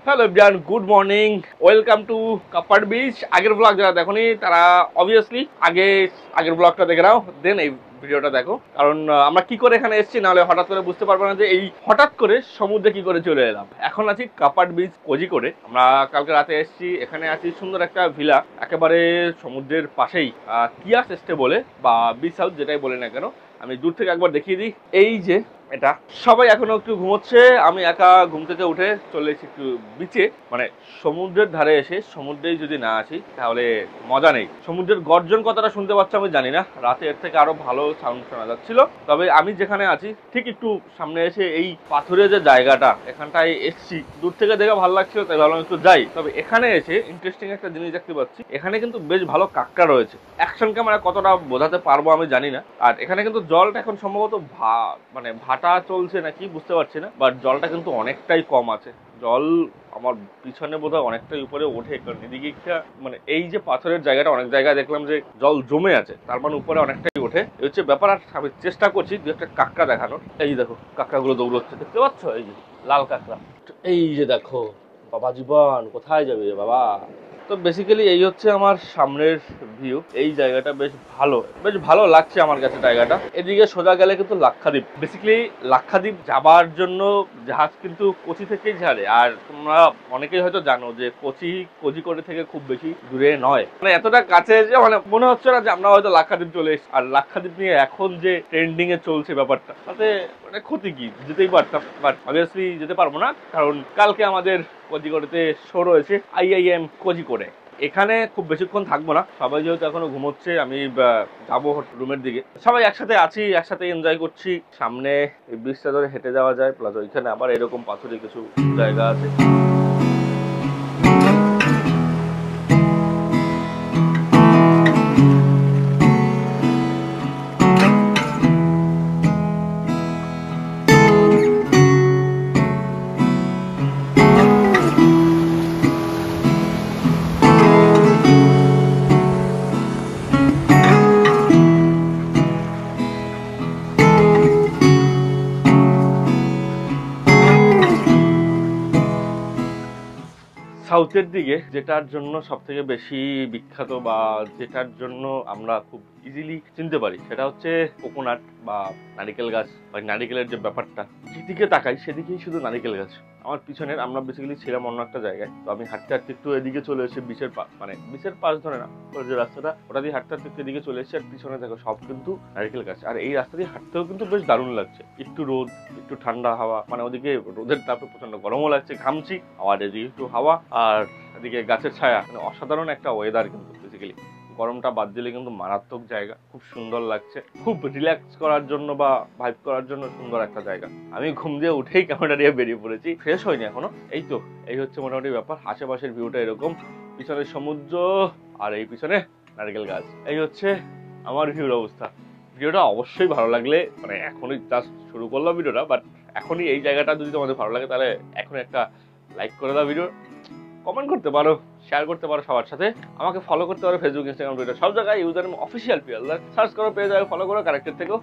Hello everyone, good morning, welcome to Kappad beach. আগের blog যারা দেখোনি তারা অবভিয়াসলি আগের ব্লগটা দেখে নাও, দেন এই ভিডিওটা দেখো। কারণ আমরা কি করে এখানে এসেছি, নাহলে হঠাৎ করে বুঝতে পারবো না যে এই হঠাৎ করে সমুদ্রে কি করে চলে এলাম। এখন আছি কাপ্পাড বিচ কোজিকোডে। আমরা কালকে রাতে এসেছি, এখানে আছি সুন্দর একটা ভিলা, একেবারে সমুদ্রের পাশেই, কিয়াস এস্টে বলে বা বিচ হাউস যেটাই বলে না কেন। আমি দূর থেকে একবার দেখিয়ে দিই। এই যে এটা, সবাই এখনো একটু ঘুমোচ্ছে, আমি একা ঘুম থেকে উঠে চলে এসেছি একটু বিচে। মানে সমুদ্রের ধারে এসে সমুদ্রেই যদি না আসি তাহলে মজা নেই। সমুদ্রের গর্জন কতটা শুনতে পাচ্ছ আমি জানি না, রাতে এর থেকে আরো ভালো সাউন্ড শোনা যাচ্ছিল। তবে আমি যেখানে আছি ঠিক একটু সামনে এসে এই পাথরের যে জায়গাটা, এখানটায় এসছি, দূর থেকে দেখে ভালো লাগছিল তাই ভাবলাম একটু যাই। তবে এখানে এসে ইন্টারেস্টিং একটা জিনিস দেখতে পাচ্ছি, এখানে কিন্তু বেশ ভালো কাঁকড়া রয়েছে। অ্যাকশন ক্যামেরা কতটা বোঝাতে পারবো আমি জানি না। আর এখানে কিন্তু জলটা এখন সম্ভবত ভাটা চলছে নাকি বুঝতে পারছি না, বাট জলটা কিন্তু অনেকটাই কম আছে। জল আমার পিছনে বোধহয় অনেকটাই উপরে ওঠে, কারণ এদিকে মানে এই যে পাথরের জায়গাটা, অনেক জায়গায় দেখলাম যে জল জমে আছে, তার মানে উপরে অনেকটাই ওঠে। এই হচ্ছে ব্যাপার। আর আমি চেষ্টা করছি দু একটা কাঁকড়া দেখানোর। এই দেখো কাঁকড়াগুলো দৌড়চ্ছে, দেখতে পাচ্ছ? এই যে লাল কাঁকড়া, এই যে দেখো। বাবা জীবন, কোথায় যাবে বাবা? তো বেসিক্যালি এই হচ্ছে আমার সামনের ভিউ। এই জায়গাটা বেশ ভালো লাগছে আমার কাছে জায়গাটা। এদিকে সোজা গেলে কিন্তু লাক্ষাদ্বীপ। বেসিক্যালি লাক্ষাদ্বীপ যাবার জন্য জাহাজ কিন্তু কোচি থেকেই ছাড়ে। আর তোমরা অনেকেই হয়তো জানো যে কোজিকোডে থেকে খুব বেশি দূরে নয়, মানে এতটা কাছে যে মানে মনে হচ্ছে না যে আমরা হয়তো লাক্ষাদ্বীপ চলে এসেছি। আর লাক্ষাদ্বীপ নিয়ে এখন যে ট্রেন্ডিং এ চলছে ব্যাপারটা, তাতে মানে ক্ষতি কি, যেতেই পারতাম, বাট অবভিয়াসলি যেতে পারবো না, কারণ কালকে আমাদের কোজিকোডেতে শো রয়েছে, IIM কোজিকোডে। এখানে খুব বেশিক্ষণ থাকবো না, সবাই যেহেতু এখনো ঘুমোচ্ছে, আমি যাবো রুমের দিকে। সবাই একসাথে আছি, একসাথে এনজয় করছি। সামনে এই ব্রিজটা ধরে হেঁটে যাওয়া যায়, প্লাস ওইখানে আবার এরকম পাথরের কিছু জায়গা আছে। সাউথের দিকে যেটার জন্য সব থেকে বেশি বিখ্যাত বা যেটার জন্য আমরা খুব ইজিলি চিনতে পারি, সেটা হচ্ছে কোকোনাট বা নারিকেল গাছ। বা নারিকেলের যে ব্যাপারটা, যেদিকে তাকাই সেদিকেই শুধু নারিকেল গাছ। আমার পিছনের, আমরা বেসিক্যালি ছিলাম অন্য একটা জায়গায়, তো আমি হাঁটতে হাঁটতে একটু এদিকে চলে এসে বিচের পাশ ধরে না, যে রাস্তাটা ওটা দিয়ে হাঁটতে হাঁটতে এদিকে চলে এসেছি। আর পিছনে দেখো সব কিন্তু নারিকেল গাছ। আর এই রাস্তা দিয়ে হাঁটতেও কিন্তু বেশ দারুণ লাগছে। একটু রোদ, একটু ঠান্ডা হাওয়া, মানে ওদিকে রোদের তাপে প্রচন্ড গরমও লাগছে, ঘামছি, আবার এদিকে একটু হাওয়া, আর এদিকে গাছের ছায়া। মানে অসাধারণ একটা ওয়েদার কিন্তু বেসিক্যালি। গরমটা বাদ দিলে কিন্তু মারাত্মক জায়গা, খুব সুন্দর লাগছে, খুব রিল্যাক্স করার জন্য বা ভাইব করার জন্য সুন্দর একটা জায়গা। আমি ঘুম দিয়ে উঠেই ক্যামেরা নিয়ে বেরিয়ে পড়েছি, ফ্রেশ হয়নি এখনো। এই হচ্ছে মোটামুটি ব্যাপার। আশেপাশের ভিউটা এরকম, পিছনে সমুদ্র আর এই পিছনে নারকেল গাছ। এই হচ্ছে আমার ভিউর অবস্থা। ভিডিওটা অবশ্যই ভালো লাগলে, মানে এখনই জাস্ট শুরু করলাম ভিডিওটা, বাট এখনই এই জায়গাটা যদি তোমাদের ভালো লাগে তাহলে এখন একটা লাইক করে দাও, ভিডিও কমেন্ট করতে পারো, শেয়ার করতে পারো সবার সাথে, আমাকে ফলো করতে পারো ফেসবুক, ইনস্টাগ্রাম, টুইটার, সব জায়গায় ইউজার নেম অফিসিয়াল পিয়ালদার সার্চ করো, পেয়ে যাবে, ফলো করো, কানেক্টেড থেকো।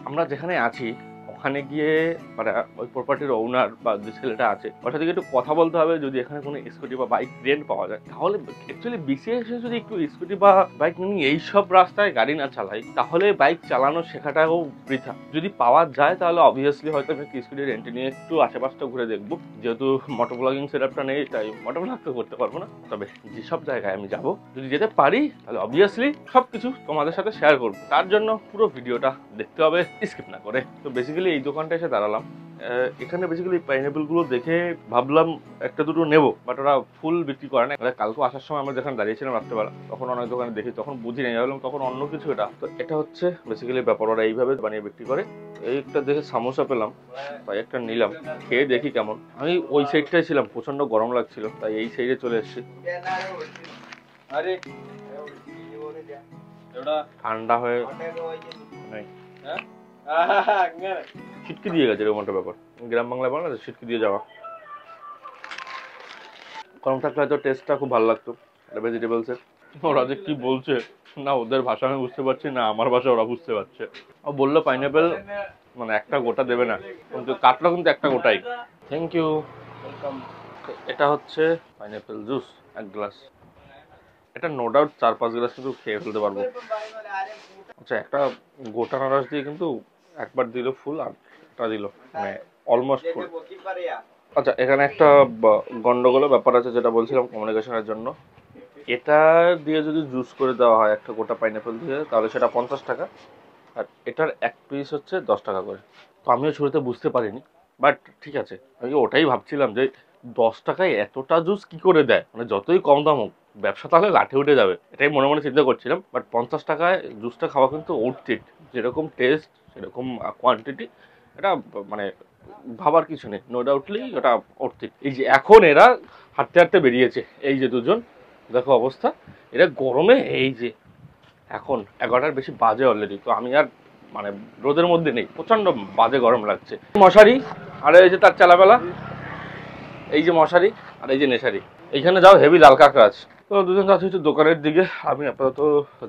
আমরা যেখানে আছি ওখানে গিয়ে মানে ওই প্রপার্টির ওনার বা যে ছেলেটা আছে ওর সাথে একটু কথা বলতে হবে, যদি এখানে কোনো স্কুটি বা বাইক রেন্ট পাওয়া যায়। তাহলে অ্যাকচুয়ালি বিসিএস যদি একটু স্কুটি বা বাইক নিয়ে এইসব রাস্তায় গাড়ি না চালাই, তাহলে বাইক চালানো শেখাটাও বৃথা। যদি পাওয়া যায় তাহলে অবভিয়াসলি হয়তো আমি স্কুটি রেন্টে নিয়ে একটু আশেপাশটা ঘুরে দেখবো। যেহেতু মোটর ব্লগিং সেটআপটা নেই, তাই মোটর ব্লগ তো করতে পারবো না। তবে যেসব জায়গায় আমি যাবো, যদি যেতে পারি, তাহলে অবভিয়াসলি সবকিছু তোমাদের সাথে শেয়ার করবো। তার জন্য পুরো ভিডিওটা দেখতে হবে স্কিপ না করে। তো বেসিক্যালি এই দোকানটা এসে দাঁড়ালাম। এখানে বেসিক্যালি পাইনাপেল গুলো দেখে ভাবলাম একটা দুটো নেবো, বাট ওরা ফুল বিক্রি করে না। কালকে আসার সময় আমরা যেখানে দাঁড়িয়েছিলাম রাত্রেবেলা, তখন অনেক দোকানে দেখি, তখন বুঝি নেই, ভাবলাম তখন অন্য কিছু এটা। তো এটা হচ্ছে বেসিক্যালি ব্যাপার, ওরা এইভাবে বানিয়ে বিক্রি করে। একটা দেখে সামোসা পেলাম, তাই একটা নিলাম, খেয়ে দেখি কেমন। আমি ওই সাইডটাই ছিলাম, প্রচন্ড গরম লাগছিল, তাই এই সাইডে চলে এসেছি। ঠান্ডা হয়ে ছিটকে দিয়ে গেছে এরকম একটা ব্যাপার। গ্রাম বাংলায় বলে না, ছিটকে দিয়ে যাওয়া। গরম থাকলে হয়তো টেস্টটা খুব ভালো লাগতো ভেজিটেবলসের। ওরা যে কি বলছে, না ওদের ভাষা আমি বুঝতে পারছি, না আমার ভাষা ওরা বুঝতে পারছে। ও বললো পাইনাপেল মানে একটা গোটা দেবে না, কিন্তু কাটলো কিন্তু একটা গোটাই। Thank you. এটা হচ্ছে পাইনাপেল জুস, 1 গ্লাস। এটা নো ডাউট 4-5 গ্লাস কিন্তু খেয়ে ফেলতে পারবো। আচ্ছা, একটা গোটা আনারস দিয়ে কিন্তু একবার দিল ফুল, আর একটা দিল মানে অলমোস্ট ফুল। আচ্ছা, এখানে একটা গন্ডগোলের ব্যাপার আছে, যেটা বলছিলাম কমিউনিকেশনের জন্য। এটা দিয়ে যদি জুস করে দেওয়া হয় একটা গোটা পাইনাপেল দিয়ে, তাহলে সেটা 50 টাকা, আর এটার এক পিস হচ্ছে 10 টাকা করে। তো আমিও শুরুতে বুঝতে পারিনি, বাট ঠিক আছে, আমি ওটাই ভাবছিলাম যে 10 টাকায় এতটা জুস কি করে দেয়, মানে যতই কম দাম হোক ব্যবসা তাহলে লাঠে উঠে যাবে, এটাই মনে মনে চিন্তা করছিলাম। বাট 50 টাকায় জুসটা খাওয়া কিন্তু ওর্থ ইট, যেরকম টেস্ট সেরকম কোয়ান্টিটি, এটা মানে ভাবার কিছু নেই, নো ডাউটলি ওটা ওর্থ ইট। এই যে এখন এরা হাঁটতে হাঁটতে বেরিয়েছে, এই যে দুজন, দেখো অবস্থা, এরা গরমে, এই যে এখন 11টার বেশি বাজে অলরেডি, তো আমি আর মানে রোদের মধ্যে নেই, প্রচন্ড বাজে গরম লাগছে। মশারি, আর এই যে তার চালাবেলা, এই যে মশারি, আর এই যে নেশারি। এইখানে যাও হেভি লাল কাঁকড়া আছে। তো দুজন যাচ্ছে হচ্ছে দোকানের দিকে, আমি আপাতত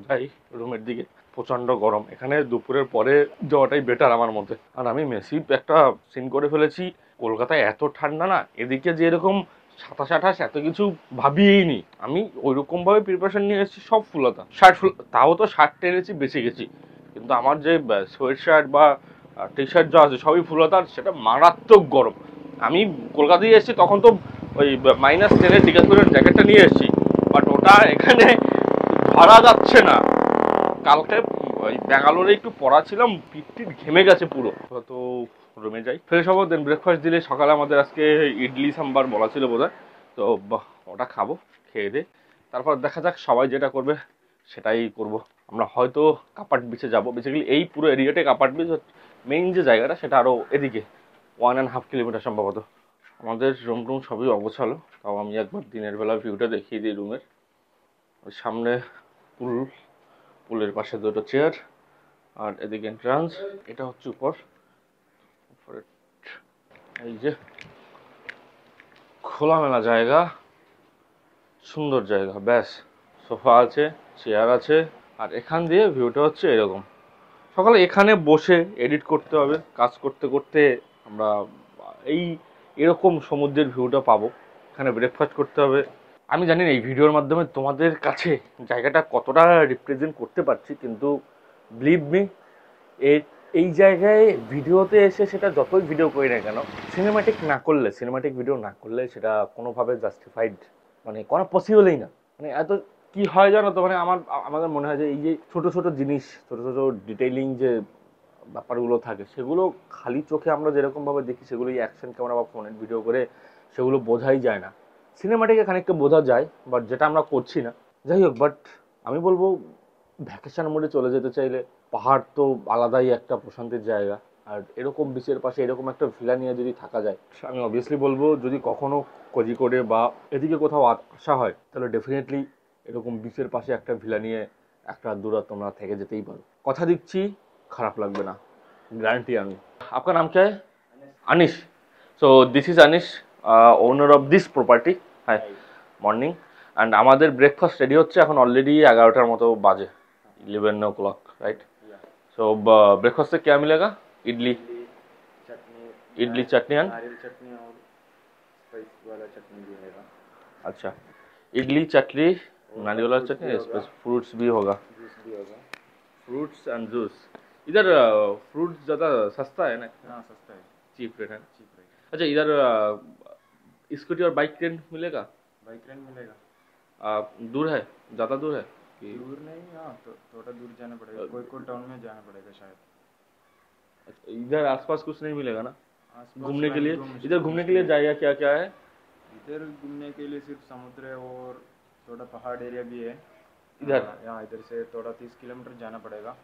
যাই রুমের দিকে। প্রচন্ড গরম এখানে, দুপুরের পরে যাওয়াটাই বেটার আমার মধ্যে। আর আমি মেসিভ একটা সিন করে ফেলেছি, কলকাতায় এত ঠান্ডা না, এদিকে যে এরকম 27-28 এত কিছু ভাবিয়েই নি। আমি ওইরকম ভাবে প্রিপারেশন নিয়ে এসেছি, সব ফুলতা শার্ট, ফুল তাও তো শার্ট টেনেছি, বেঁচে গেছি, কিন্তু আমার যে সোয়েট শার্ট বা টি শার্ট যা আছে সবই ফুলতা, সেটা মারাত্মক গরম। আমি কলকাতায় এসেছি তখন তো ওই -10-এর ডিকাসলের জ্যাকেটটা নিয়ে এসেছি, বাট ওটা এখানে ধরা যাচ্ছে না। কালকে ওই ব্যাঙ্গালোরে একটু পড়া ছিলাম, পিঠ ঘেমে গেছে পুরো। তো রুমে যাই, ফ্রেশ হবো, দেন ব্রেকফাস্ট দিলে। সকালে আমাদের আজকে ইডলি সাম্বার বলা ছিল বোধহয়, তো ওটা খাবো, খেয়ে দে তারপর দেখা যাক সবাই যেটা করবে সেটাই করব। আমরা হয়তো কাপাট বিচে যাবো, বেসিক্যালি এই পুরো এরিয়াতে কাপাট বিচ মেইন যে জায়গাটা, সেটা আরও এদিকে 1.5 কিলোমিটার সম্ভবত। আমাদের রুম টুম সবই অগোছালো, তাও আমি একবার দিনের বেলা ভিউটা দেখিয়ে দিই রুমের। ওই সামনে পুল, পুলের পাশে দুটো চেয়ার, আর এদিকে এন্ট্রান্স। এটা হচ্ছে উপরে এই যে খোলামেলা জায়গা, সুন্দর জায়গা, ব্যাস সোফা আছে, চেয়ার আছে, আর এখান দিয়ে ভিউটা হচ্ছে এরকম। সকালে এখানে বসে এডিট করতে হবে, কাজ করতে করতে আমরা এই এরকম সমুদ্রের ভিউটা পাবো। এখানে ব্রেকফাস্ট করতে হবে। আমি জানি না এই ভিডিওর মাধ্যমে তোমাদের কাছে জায়গাটা কতটা রিপ্রেজেন্ট করতে পারছি, কিন্তু বিলিভ মি, এই জায়গায় ভিডিওতে এসে সেটা যতই ভিডিও করি না কেন, সিনেমাটিক ভিডিও না করলে সেটা কোনোভাবে জাস্টিফাইড মানে করা পসিবলই না। মানে এত কি হয় জানো তো, মানে আমাদের মনে হয় যে এই যে ছোট ছোট জিনিস, ছোট ছোট ডিটেইলিং যে ব্যাপারগুলো থাকে, সেগুলো খালি চোখে আমরা যেরকমভাবে দেখি, সেগুলো অ্যাকশন ক্যামেরা বা ফোনের ভিডিও করে সেগুলো বোঝাই যায় না। সিনেমাটিকে খানিকটা বোঝা যায়, বাট যেটা আমরা করছি না। যাই হোক, বাট আমি বলবো ভ্যাকেশন মোডে চলে যেতে চাইলে পাহাড় তো আলাদাই একটা প্রশান্তির জায়গা, আর এরকম বিচের পাশে এরকম একটা ভিলা নিয়ে যদি থাকা যায়, আমি অবভিয়াসলি বলবো যদি কখনো কোজিকোডে বা এদিকে কোথাও আসা হয়, তাহলে ডেফিনেটলি এরকম বিচের পাশে একটা ভিলা নিয়ে একটা দূরা তোমরা থেকে যেতেই পারো। কথা দিচ্ছি খারাপ লাগবে না, গ্যারান্টি আমি। আপনার নাম क्या है? Anish. So this is Anish, owner of this property. Hi, morning. And আমাদের ব্রেকফাস্ট রেডি হচ্ছে, এখন অলরেডি 11টার মতো বাজে, 11 o'clock, राइट? सो ब्रेकफास्ट से क्या मिलेगा? इडली, इडली चटनी एंड नारियल चटनी और स्पाइस वाला चटनी भी रहेगा। अच्छा, इडली चटनी, नारियल वाला चटनी, फ्रूट्स भी होगा, जूस भी होगा। Fruits and juice. इधर फ्रूट्स ज़्यादा सस्ता है ना, हाँ, सस्ता है, चीप रेट है। चीप रहेगा। अच्छा, इधर स्कूटी और बाइक रेंट मिलेगा? बाइक रेंट मिलेगा। दूर है, ज़्यादा दूर है कि? दूर नहीं, हाँ तो थोड़ा दूर जाना पड़ेगा, कोई टाउन में जाना पड़ेगा शायद। अच्छा, इधर आसपास कुछ नहीं मिलेगा ना आसपास घूमने के लिए? घूम- इधर घूमने के लिए जाएगा क्या क्या है? इधर घूमने के लिए सिर्फ समुद्र है और थोड़ा पहाड़ एरिया भी है इधर? यहाँ इधर से थोड़ा 30 किलोमीटर जाना पड़ेगा।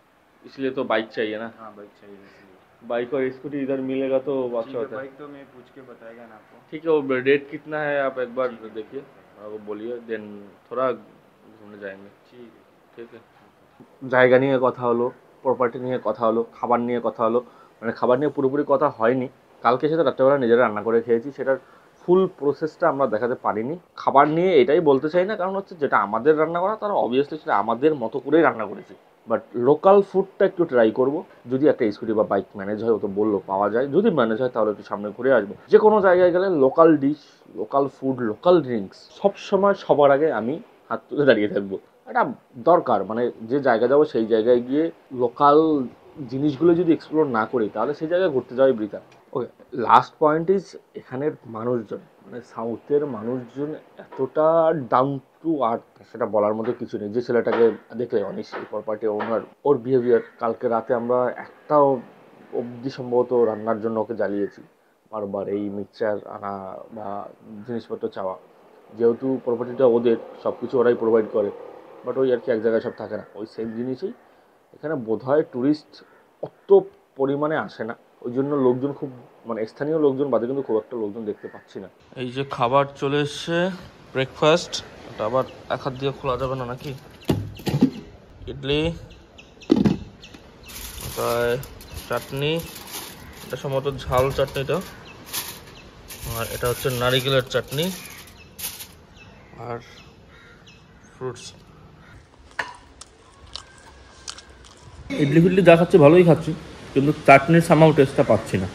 इसलिए तो बाइक चाहिए ना, हाँ, बाइक चाहिए इसलिए। बाइक और स्कूटी इधर मिलेगा तो अच्छा ठीक है, होता है। बाइक तो मैं पूछ के बताएगा ना आपको। ठीक है, वो रेट कितना है आप एक बार देखिए, वो बोलिए, देन थोड़ा घूमने जाएंगे। ठीक है, ঠিক আছে। জায়গা নিয়ে কথা হলো, প্রপার্টি নিয়ে কথা হলো, খাবার নিয়ে কথা হলো, মানে খাবার নিয়ে পুরোপুরি কথা হয়নি। কালকে সেটা রাত্রেবেলা নিজেরা রান্না করে খেয়েছি, সেটার ফুল প্রসেসটা আমরা দেখাতে পারিনি। খাবার নিয়ে এটাই বলতে চাই না, কারণ হচ্ছে যেটা আমাদের রান্না করা তারা অবভিয়াসলি সেটা আমাদের মতো করেই রান্না করেছে। বাট লোকাল ফুডটা একটু ট্রাই করবো, যদি একটা স্কুটি বা বাইক ম্যানেজ হয়, ও তো বললো পাওয়া যায়, যদি ম্যানেজ হয় তাহলে একটু সামনে ঘুরে আসবো। যে কোনো জায়গায় গেলে local dish, local food, local drinks সবসময় সবার আগে আমি হাত তুলে দাঁড়িয়ে থাকবো। এটা দরকার, মানে যে জায়গা যাবো সেই জায়গায় গিয়ে লোকাল জিনিসগুলো যদি এক্সপ্লোর না করি তাহলে সেই জায়গায় ঘুরতে যাওয়াই বৃথা। ওকে, লাস্ট পয়েন্ট ইজ এখানের মানুষজন, মানে সাউথের মানুষজন এতটা ডাউন টু আর্থ, সেটা বলার মতো কিছু নেই। যে ছেলেটাকে দেখলে অনিশ, এই প্রপার্টি ওনার, ওর বিহেভিয়ার, কালকে রাতে আমরা একটাও অবধি সম্ভবত রান্নার জন্য ওকে জ্বালিয়েছি বারবার, এই মিক্সচার আনা বা জিনিসপত্র চাওয়া। যেহেতু প্রপার্টিটা ওদের, সব কিছু ওরাই প্রোভাইড করে, বাট ওই আর কি এক জায়গায় সব থাকে না, ওই সেম জিনিসই এখানে বোধহয় ট্যুরিস্ট অত পরিমাণে আসে না, ওই জন্য লোকজন খুব, মানে স্থানীয় লোকজন বাদে কিন্তু খুব একটা লোকজন দেখতে পাচ্ছি না। এই যে খাবার চলে এসছে, ব্রেকফাস্ট, এটা আবার এক হাত দিয়ে খোলা যাবে না নাকি? ইডলি, চাটনি, এটা সম্ভবত ঝাল চাটনিটা, আর এটা হচ্ছে নারিকেলের চাটনি আর ফ্রুটস। ইডলি ফিডলি যা খাচ্ছি ভালোই খাচ্ছি, কিন্তু চাটনির সামাও টেস্টটা পাচ্ছি না,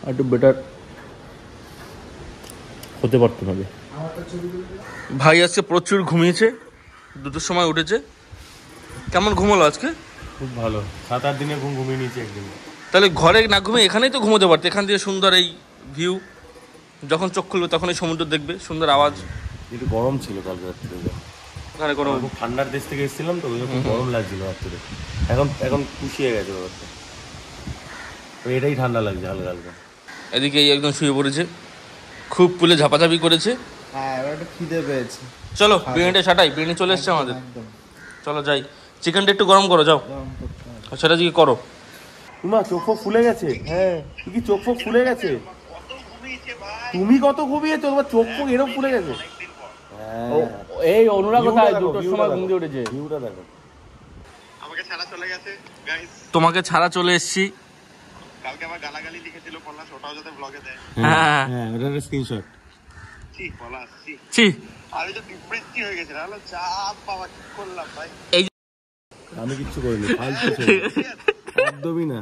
আর একটু বেটার হতে পারতো হবে। ভাই আজকে প্রচুর ঘুমিয়েছে, 2টোর সময় উঠেছে। কেমন ঘুমালো আজকে? খুব ভালো, 7-8 দিনে ঘুমিয়ে নিয়েছি একদিন। তাহলে ঘরে না ঘুমিয়ে এখানেই তো ঘুমোতে পারতো, এখান দিয়ে সুন্দর এই ভিউ, যখন চোখ খুলবে তখন এই সমুদ্র দেখবে, সুন্দর আওয়াজ। একটু গরম ছিল কালকে রাত্রে, ওখানে কোনো খুব ঠান্ডার দেশ থেকে এসেছিলাম তো, খুব গরম লাগছিল রাত্রে। এখন পুষিয়ে গেছে ব্যাপারটা, এটাই ঠান্ডা লাগছে হালকা হালকা। এদিকে এই একদম শুয়ে পড়েছে, খুব পুলে ঝাপাঝাপি করেছে। হ্যাঁ, এবার একটু খিদে পেয়েছে। চলো বিরিয়ানিটা সাটাই, বিরিয়ানি চলে এসছে আমাদের, চলো যাই। চিকেনটা একটু গরম করো, যাও সেটা জিজ্ঞেস করো। তোমা চোখ ফোক ফুলে গেছে? হ্যাঁ, কি চোখ ফোক ফুলে গেছে? তুমি কত ঘুমিয়েছো, তোমার চোখ ফোক এরকম ফুলে গেছে? এই অনুরাগ কোথায়? 2টোর সময় ঘুম দিয়ে উঠেছে। ভিউটা দেখো। আমাকে ছাড়া চলে গেছে গাইস। তোমাকে ছাড়া চলে এসেছি। কালকে আমার গালাগালি লিখেছিল পলাশ, ওটাও যাতে ব্লগে দেয়। হ্যাঁ হ্যাঁ, ওটার স্ক্রিনশট। ছি পলাশ, ছি ছি, আমি তো ডিপ্রেসড হয়ে গেছি, হলো চাপ বাবা, কি করলাম ভাই। আমি কিচ্ছু করিনি, ফালতু একদমই না।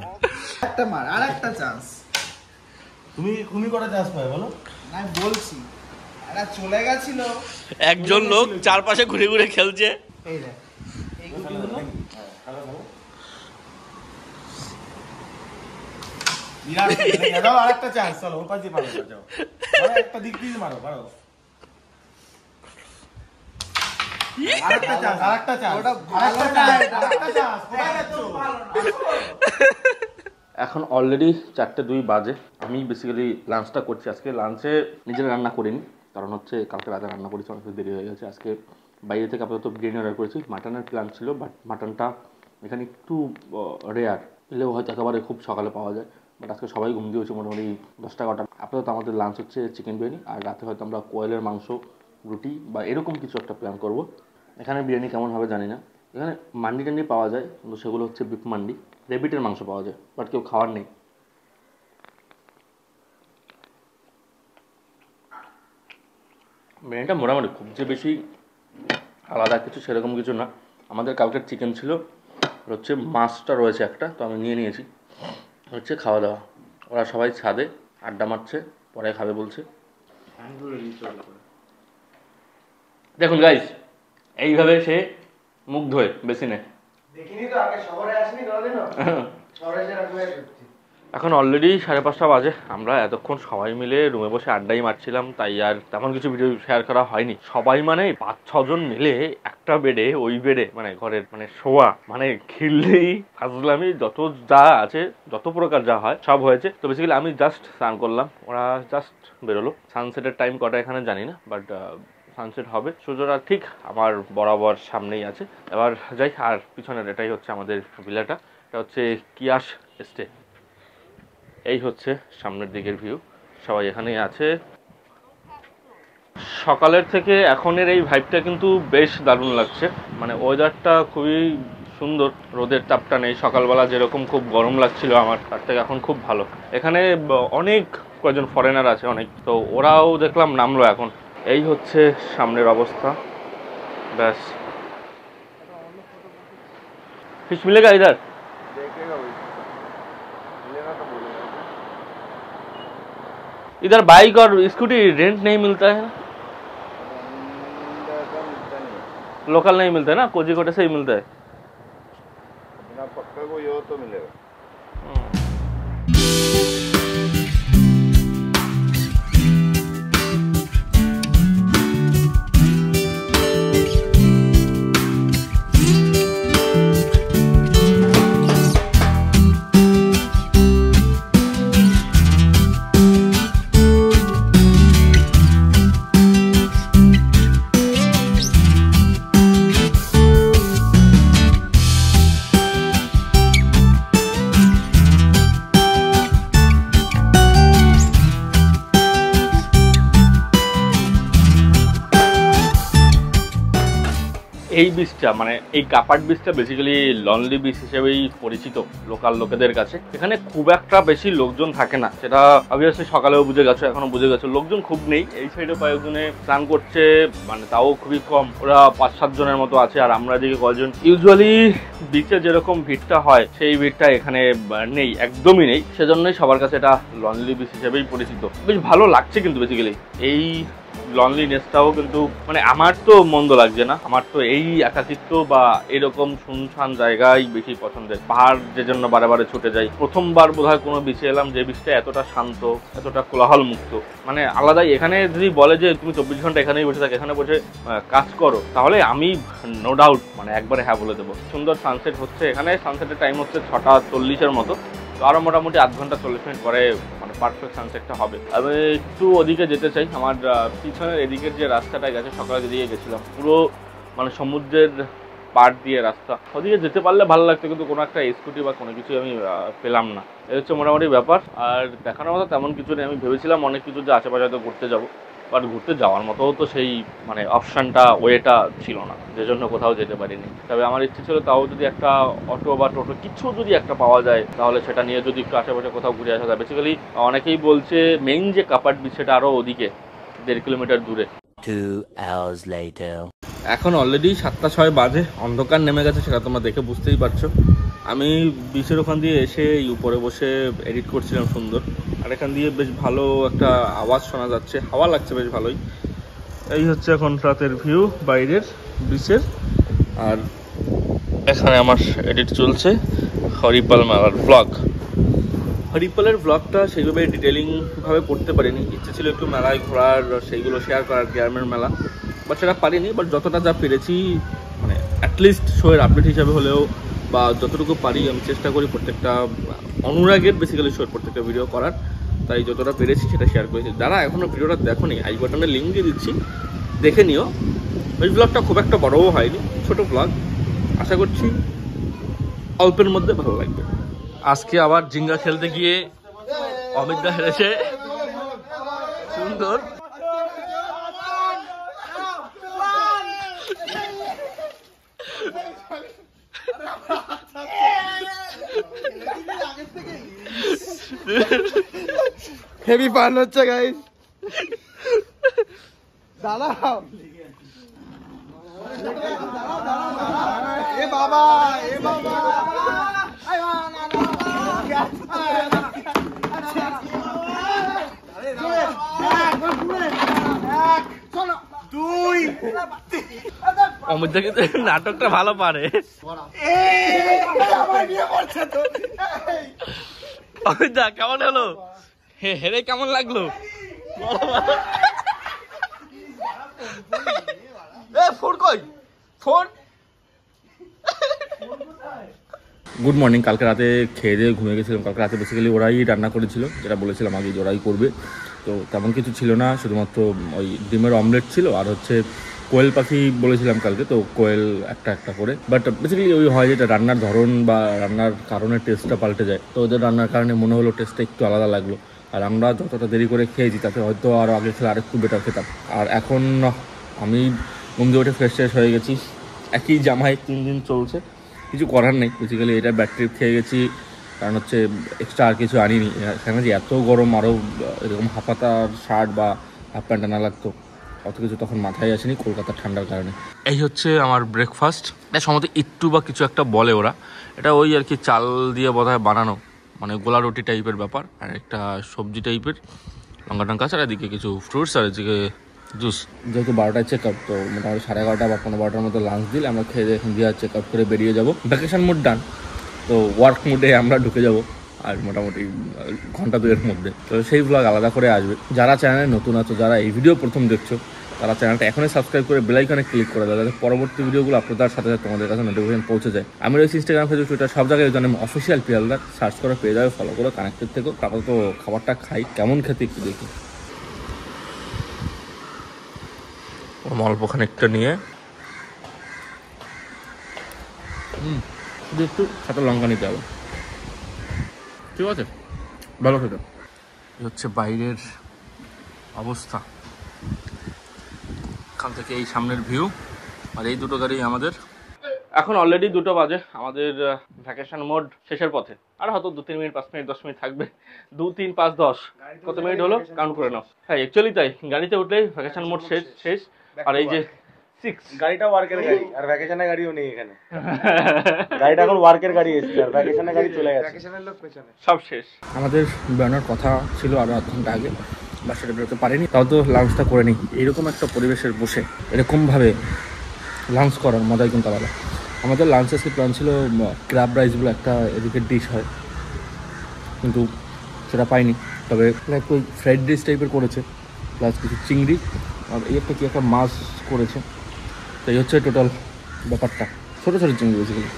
একটা মার, আর একটা চান্স। তুমি কটা চান্স পাবে বলো? না বলছি, এরা চলে গেছিল। একজন লোক চারপাশে ঘুরে ঘুরে খেলছে। এই দেখ, এই গুটিগুলো বিরাট দাও, আরেকটা চান্স, চলো ওর পাশে পারো, যাও একটা দিক দিয়ে মারো, পারো। আরেকটা চান্স, আরেকটা চান্স, ওটা ভালো না, আরেকটা চান্স, কোথায় যাচ্ছ? এখন অলরেডি 4:02 বাজে। আমি বেসিক্যালি লাঞ্চটা করছি। আজকে লাঞ্চে নিজেরা রান্না করিনি, কারণ হচ্ছে কালকে রাতে রান্না করেছি, অনেক দেরি হয়ে গেছে। আজকে বাইরে থেকে আপাতত বিরিয়ানি অর্ডার করেছি। মাটনের প্ল্যান ছিল, বাট মাটনটা এখানে একটু রেয়ার, এলেও হয়তো একেবারে খুব সকালে পাওয়া যায়। বাট আজকে সবাই ঘুম দিয়েছে মোটামুটি 10টা-11টা। আপাতত আমাদের লাঞ্চ হচ্ছে চিকেন বিরিয়ানি, আর রাতে হয়তো আমরা কোয়েলের মাংস, রুটি বা এরকম কিছু একটা প্ল্যান করব। এখানে বিরিয়ানি কেমন হবে জানি না। এখানে মান্ডি টান্ডি পাওয়া যায়, কিন্তু সেগুলো হচ্ছে বিফ মান্ডি, রেবিটের মাংস পাওয়া যায়, বাট কেউ খাওয়ার নেই। বিরিয়ানিটা মোটামুটি খুব যে বেশি আলাদা কিছু সেরকম কিছু না। আমাদের কালকের চিকেন ছিল, হচ্ছে মাছটা রয়েছে একটা, তো আমি নিয়ে নিয়েছি। হচ্ছে খাওয়া দাওয়া, ওরা সবাই ছাদে আড্ডা মারছে, পরে খাবে বলছে। দেখুন গাইস, এইভাবে সে মুখ ধোয় বেসিনে। দেখিনি তো আগে, শহরে আসিনি কোনোদিনও। শহরে যেরকম করছি। এখন অলরেডি 5:30 বাজে। আমরা এতক্ষণ সবাই মিলে রুমে বসে আড্ডাই মারছিলাম, তাই আর তেমন কিছু ভিডিও শেয়ার করা হয়নি। সবাই মানে 5-6 জন মিলে একটা বেডে, ওই বেডে মানে ঘরের মানে শোয়া, মানে খিল্লি ফাজলামি যত যা আছে, যত প্রকার যা হয় সব হয়েছে। তো বেসিক্যালি আমি জাস্ট স্নান করলাম, ওরা জাস্ট বেরোলো। সানসেটের টাইম কটা এখানে জানি না, বাট সানসেট হবে। সূর্যটা ঠিক আমার বরাবর সামনেই আছে। এবার যাই, আর পিছনের এটাই হচ্ছে আমাদের ভিলাটা, এটা হচ্ছে কিয়াস স্টে। এই হচ্ছে সামনের দিকের ভিউ, সবাই এখানেই আছে। সকালের থেকে এখনের এই ভাইবটা কিন্তু বেশ দারুণ লাগছে, মানে ওয়েদারটা খুবই সুন্দর, রোদের তাপটা নেই। সকালবেলা যেরকম খুব গরম লাগছিল আমার, তার থেকে এখন খুব ভালো। এখানে অনেক কয়েকজন ফরেনার আছে অনেক, তো ওরাও দেখলাম নামলো এখন। এই হচ্ছে সামনের অবস্থা, ব্যাস। फिश मिलेगा इधर? देखेगा वही, मिलेगा तो बोलेगा। इधर बाइक और स्कूटी रेंट नहीं मिलता है ना? ऐसा मिलता नहीं है, लोकल नहीं मिलता है ना, कोझिकोड से ही मिलता है। अपना पक्का कोई हो तो मिलेगा। এই বিচটা মানে এই কাপাড বিচটা বেসিক্যালি লনলি বিচ হিসেবেই পরিচিত লোকাল লোকেদের কাছে। এখানে খুব একটা বেশি লোকজন থাকে না, সেটা অবভিয়াসলি সকালেও বুঝে গেছো, এখনো বুঝে গেছো। লোকজন খুব নেই, এই সাইডে কয়েকজনে স্নান করছে, মানে তাও খুবই কম, ওরা 5-7 জনের মতো আছে। আর আমরা এদিকে কয়েকজন। ইউজুয়ালি বিচে যেরকম ভিড়টা হয় সেই ভিড়টা এখানে নেই, একদমই নেই। সেজন্যই সবার কাছে এটা লনলি বিচ হিসেবেই পরিচিত। বেশ ভালো লাগছে কিন্তু বেসিক্যালি এই লনলিনেসটাও, কিন্তু মানে আমার তো মন্দ লাগছে না। আমার তো এই একাকিত্ব বা এরকম শুনশান জায়গায় বেশি পছন্দের। পাহাড় যে জন্য বারে বারে ছুটে যাই। প্রথমবার বোধহয় কোনো বিচে এলাম যে বিচটা এতটা শান্ত, এতটা কোলাহল মুক্ত, মানে আলাদাই। এখানে যদি বলে যে তুমি 24 ঘন্টা এখানেই বসে থাকো, এখানে বসে কাজ করো, তাহলে আমি নো ডাউট মানে একবারে হ্যাঁ বলে দেবো। সুন্দর সানসেট হচ্ছে এখানে, সানসেটের টাইম হচ্ছে 6:40-এর মতো। তো আরও মোটামুটি 8 ঘন্টা 40 মিনিট পরে মানে পারফেক্ট সানসেটটা হবে। আমি একটু ওদিকে যেতে চাই। আমার পিছনের এদিকের যে রাস্তাটা গেছে, সকালে যেদিকে গেছিলাম, পুরো মানে সমুদ্রের পাড় দিয়ে রাস্তা, ওদিকে যেতে পারলে ভালো লাগতো, কিন্তু কোনো একটা স্কুটি বা কোনো কিছু আমি পেলাম না। এই হচ্ছে মোটামুটি ব্যাপার। আর দেখানোর মতো তেমন কিছু নেই। আমি ভেবেছিলাম অনেক কিছু যে আশেপাশে হয়তো ঘুরতে যাবো, বাট ঘুরতে যাওয়ার মতো তো সেই মানে অপশানটা ওয়েটা ছিল না, যে জন্য কোথাও যেতে পারিনি। তবে আমার ইচ্ছে ছিল তাও যদি একটা অটো বা টোটো কিছু যদি একটা পাওয়া যায়, তাহলে সেটা নিয়ে যদি একটু আশেপাশে কোথাও ঘুরে আসা যায়। বেসিক্যালি অনেকেই বলছে মেইন যে কাপাড বিচ সেটা আরও ওদিকে 1.5 কিলোমিটার দূরে। 2 hours later. এখন অলরেডি 7:06 বাজে, অন্ধকার নেমে গেছে, সেটা তোমরা দেখে বুঝতেই পারছো। আমি বিচের ওখান দিয়ে এসে এই উপরে বসে এডিট করছিলাম সুন্দর, আর এখান দিয়ে বেশ ভালো একটা আওয়াজ শোনা যাচ্ছে, হাওয়া লাগছে বেশ ভালোই। এই হচ্ছে এখন রাতের ভিউ বাইরের বিচের। আর এখানে আমার এডিট চলছে হরিপাল মেলার ব্লগ। হরিপালের ব্লগটা সেইভাবে ডিটেলিংভাবে করতে পারিনি, ইচ্ছে ছিল একটু মেলায় ঘোরার, সেইগুলো শেয়ার করার, গ্রামের মেলা, বাট সেটা পারিনি। বাট যতটা যা পেরেছি মানে অ্যাটলিস্ট শোয়ের আপডেট হিসাবে হলেও বা যতটুকু পারি আমি চেষ্টা করি প্রত্যেকটা অনুরাগের বেসিক্যালি শোয়ের প্রত্যেকটা ভিডিও করার। তাই যতটা পেরেছি সেটা শেয়ার করেছি। যারা এখনও ভিডিওটা দেখোনি, আই বাটনের লিঙ্ক দিয়ে দিচ্ছি, দেখে নিও। ওই ব্লগটা খুব একটা বড়ও হয়নি, ছোট ব্লগ, আশা করছি অল্পের মধ্যে ভালো লাগবে। আজকে আবার জিঙ্গা খেলতে গিয়ে অমিতদা হেরেছে সুন্দর। হেভি ফান হচ্ছে গাইস। দাঁড়াও এ বাবা, এ বাবা, অমিত দা কিন্তু নাটকটা ভালো পারে। অমিত দা কেমন হলো? হেরে কেমন লাগলো? ফোন কই ফোন। Good morning. কালকে রাতে খেয়ে দিয়ে ঘুমিয়ে গেছিলাম। কালকে রাতে বেসিক্যালি ওরাই রান্না করেছিল, যেটা বলেছিলাম আগে ওরাই করবে। তো তেমন কিছু ছিল না, শুধুমাত্র ওই ডিমের অমলেট ছিল, আর হচ্ছে কোয়েল পাখি বলেছিলাম কালকে, তো কোয়েল একটা একটা করে। বাট বেসিক্যালি ওই হয় যেটা রান্নার ধরন বা রান্নার কারণে টেস্টটা পাল্টে যায়। তো ওদের রান্নার কারণে মনে হলো টেস্টটা একটু আলাদা লাগলো। আর আমরা যতটা দেরি করে খেয়েছি তাতে হয়তো আরও আগে খেলে আরেকটু বেটার খেতাম। আর এখন আমি ঘুম দিয়ে উঠে ফ্রেশ ট্রেশ হয়ে গেছি, একই জামায় 3 দিন চলছে, কিছু করার নেই। বেসিক্যালি এটা ব্যাড ট্রিপ খেয়ে গেছি, কারণ হচ্ছে এক্সট্রা আর কিছু আনিনি। এখানে যে এত গরম, আরও এরকম হাফাতার শার্ট বা হাফ প্যান্ট আনা লাগতো, অত কিছু তখন মাথায় আসেনি কলকাতার ঠান্ডার কারণে। এই হচ্ছে আমার ব্রেকফাস্ট। এটা সম্ভবত ইট্টু বা কিছু একটা বলে ওরা, এটা ওই আর কি চাল দিয়ে বোধহয় বানানো, মানে গোলা রুটি টাইপের ব্যাপার, আর একটা সবজি টাইপের, লঙ্কা টঙ্কা আছে, আর এদিকে কিছু ফ্রুটস, আর এদিকে জুস। যেহেতু 12টায় চেক আউট, তো মোটামুটি 11:30 বা 12:15 মতো লাঞ্চ দিলে আমরা খেয়ে দিয়ে এখন দিয়ে চেক আউট করে বেরিয়ে যাবো। ভ্যাকেশন মুড ডান, তো ওয়ার্ক মুডে আমরা ঢুকে যাব আর মোটামুটি ঘন্টা 2-এর মধ্যে। তো সেই ব্লগ আলাদা করে আসবে। যারা চ্যানেলে নতুন আছো, যারা এই ভিডিও প্রথম দেখছো, তারা চ্যানেলটা এখনই সাবস্ক্রাইব করে বেল আইকনে ক্লিক করে দাও, যাতে পরবর্তী ভিডিওগুলো আপলোডের সাথে সাথে তোমাদের কাছে নোটিফিকেশন পৌঁছে যায়। আমি রয়েছি ইনস্টাগ্রাম, ফেসবুক, টুইটার সব জায়গায় জানেন অফিসিয়াল পিয়ালদার, সার্চ করে পেয়ে যাবে, ফলো করো, কানেক্টেড থেকো। তারপর তো খাবারটা খাই, কেমন খেতে একটু দেখি। অল্প খানিকটা নিয়ে শুধু একটু সাথে লঙ্কা নিতে হবে, ঠিক আছে? ভালো খেতে। হচ্ছে বাইরের অবস্থা, এখান থেকে এই সামনের ভিউ, আর এই দুটো গাড়ি আমাদের। এখন অলরেডি 2টো বাজে, আমাদের ভ্যাকেশন মোড শেষের পথে। আর হয়তো 2-3 মিনিট, 5 মিনিট, 10 মিনিট থাকবে। 2, 3, 5, 10 কত মিনিট হলো কাউন্ট করে নাও। হ্যাঁ, অ্যাকচুয়ালি তাই, গাড়িতে উঠলেই ভ্যাকেশন মোড শেষ। আর এই যে 6 গাড়িটা ওয়ার্কের গাড়ি, আর ভ্যাকেশনের গাড়িও নেই এখানে। গাড়িটা এখন ওয়ার্কের গাড়ি এসেছে, আর ভ্যাকেশনের গাড়ি চলে গেছে। ভ্যাকেশনের লোক পেছনে সব শেষ। আমাদের বেরোনোর কথা ছিল আরও 1 ঘন্টা আগে, বা সেটা বেরোতে পারিনি। তাও তো লাঞ্চটা করে নিই। এইরকম একটা পরিবেশের বসে এরকমভাবে লাঞ্চ করার মজাই কিন্তু আলাদা। আমাদের লাঞ্চ আজকে প্ল্যান ছিল ক্র্যাব রাইস বলে একটা এদিকে ডিশ হয়, কিন্তু সেটা পাইনি। তবে একটু ফ্রাইড রাইস টাইপের করেছে, প্লাস কিছু চিংড়ি, আর এই একটা কি একটা মাছ করেছে। তো এই হচ্ছে টোটাল ব্যাপারটা, ছোটো ছোটো চিংড়ি বেসিক্যালি।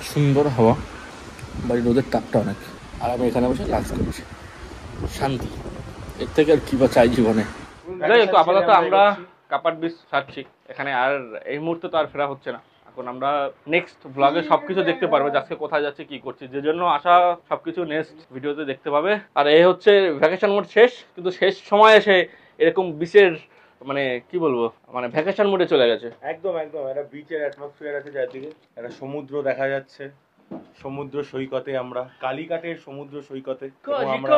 সুন্দর হাওয়া, বাড়ির রোদের তাপটা অনেক, আর আমি এখানে বসে লাঞ্চ করছি, শান্তি। এর থেকে আর কি বা চাই জীবনে। যাই হোক, আপাতত আমরা কাপাট বিচ ছাড়ছি এখানে, আর এই মুহূর্তে তো আর ফেরা হচ্ছে না। এখন আমরা নেক্সট ব্লগে সবকিছু দেখতে পারবে, আজকে কোথায় যাচ্ছে, কি করছি, যে জন্য আসা সবকিছু নেক্সট ভিডিওতে দেখতে পাবে। আর এই হচ্ছে ভ্যাকেশন মোড শেষ, কিন্তু শেষ সময় এসে এরকম বিচের মানে কি বলবো, মানে ভ্যাকেশন মোডে চলে গেছে। একদম একদম একটা বিচের অ্যাটমসফিয়ার আছে চারদিকে, একটা সমুদ্র দেখা যাচ্ছে। সমুদ্র সৈকতে আমরা, কালীঘাটের সমুদ্র সৈকতে, এবং আমরা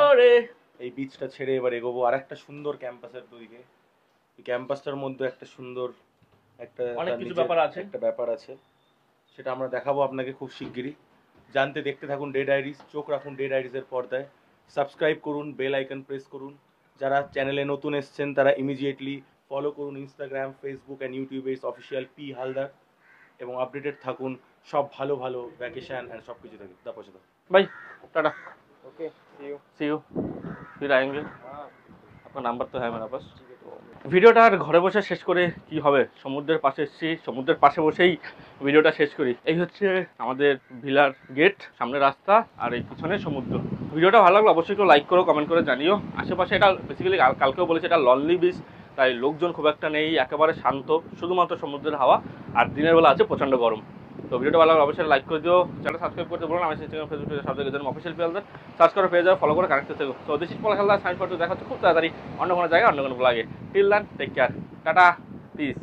এই বিচটা ছেড়ে এবার এগোবো আর একটা সুন্দর ক্যাম্পাসের দিকে। এই ক্যাম্পাসটার মধ্যে একটা সুন্দর একটা অনেক কিছু ব্যাপার আছে, সেটা আমরা দেখাবো আপনাকে খুব শিগগিরই। জানতে দেখতে থাকুন ডে ডায়েরিজ, চোখ রাখুন ডে ডায়েরিজের পর্দায়, সাবস্ক্রাইব করুন, বেল আইকন প্রেস করুন। যারা চ্যানেলে নতুন এসছেন তারা ইমিডিয়েটলি ফলো করুন ইনস্টাগ্রাম, ফেসবুক অ্যান্ড ইউটিউবে অফিসিয়াল পি হালদার, এবং আপডেটেড থাকুন সব ভালো ভালো ভ্যাকেশন অ্যান্ড সব কিছু থেকে। ভাই টাটা, ओके सी यू, फिर आएंगे। আপনার নাম্বার তো হ্যাঁ মেরা পাস। ভিডিওটা আর ঘরে বসে শেষ করে কি হবে, সমুদ্রের পাশে এসেছি, সমুদ্রের পাশে বসেই ভিডিওটা শেষ করি। এই হচ্ছে আমাদের ভিলার গেট, সামনে রাস্তা, আর এই পিছনে সমুদ্র। ভিডিওটা ভালো লাগলো অবশ্যই কেউ লাইক করো, কমেন্ট করে জানিও। আশেপাশে এটা বেসিক্যালি কালকেও বলেছে এটা লনলি বিচ, তাই লোকজন খুব একটা নেই, একেবারে শান্ত, শুধুমাত্র সমুদ্রের হাওয়া, আর দিনের বেলা আছে প্রচণ্ড গরম। তো ভিডিওটা ভালো লাগলে অবশ্যই লাইক করে দিও, চ্যানেল সাবস্ক্রাইব করতে বলুন। আমি ইনস্টাগ্রাম, ফেসবুক, সব জায়গায় জন্য অফিসিয়াল পিয়ালদার সার্চ করে পেয়ে যাও, ফলো করে কানেক্ট থেকো। তো দিস ইজ পলাশ হালদার, সাইন ফটো দেখা হচ্ছে খুব তাড়াতাড়ি অন্য কোনো জায়গায়, অন্য কোনো ব্লগে। Till then take care, tata, piece.